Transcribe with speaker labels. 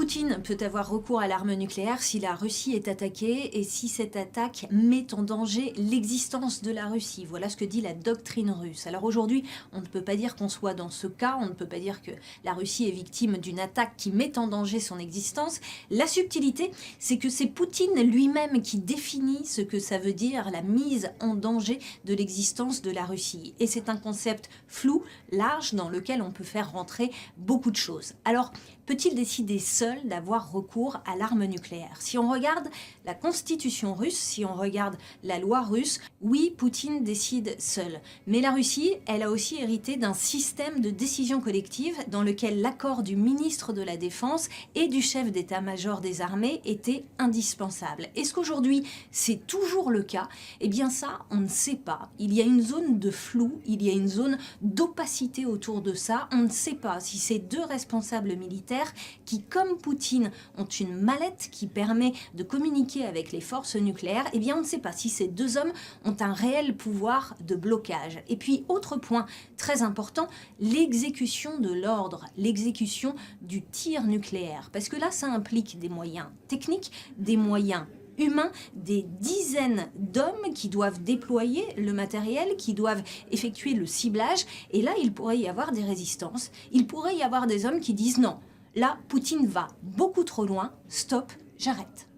Speaker 1: Poutine peut avoir recours à l'arme nucléaire si la Russie est attaquée et si cette attaque met en danger l'existence de la Russie. Voilà ce que dit la doctrine russe. Alors aujourd'hui, on ne peut pas dire qu'on soit dans ce cas, on ne peut pas dire que la Russie est victime d'une attaque qui met en danger son existence. La subtilité, c'est que c'est Poutine lui-même qui définit ce que ça veut dire la mise en danger de l'existence de la Russie. Et c'est un concept flou, large, dans lequel on peut faire rentrer beaucoup de choses. Alors, peut-il décider seul d'avoir recours à l'arme nucléaire? Si on regarde la constitution russe, si on regarde la loi russe, oui, Poutine décide seul. Mais la Russie, elle a aussi hérité d'un système de décision collective dans lequel l'accord du ministre de la Défense et du chef d'état-major des armées était indispensable. Est-ce qu'aujourd'hui, c'est toujours le cas? Eh bien ça, on ne sait pas. Il y a une zone de flou, il y a une zone d'opacité autour de ça. On ne sait pas si ces deux responsables militaires qui, comme Poutine, ont une mallette qui permet de communiquer avec les forces nucléaires, eh bien on ne sait pas si ces deux hommes ont un réel pouvoir de blocage. Et puis, autre point très important, l'exécution de l'ordre, l'exécution du tir nucléaire. Parce que là, ça implique des moyens techniques, des moyens humains, des dizaines d'hommes qui doivent déployer le matériel, qui doivent effectuer le ciblage. Et là, il pourrait y avoir des résistances. Il pourrait y avoir des hommes qui disent non. Là, Poutine va beaucoup trop loin, stop, j'arrête.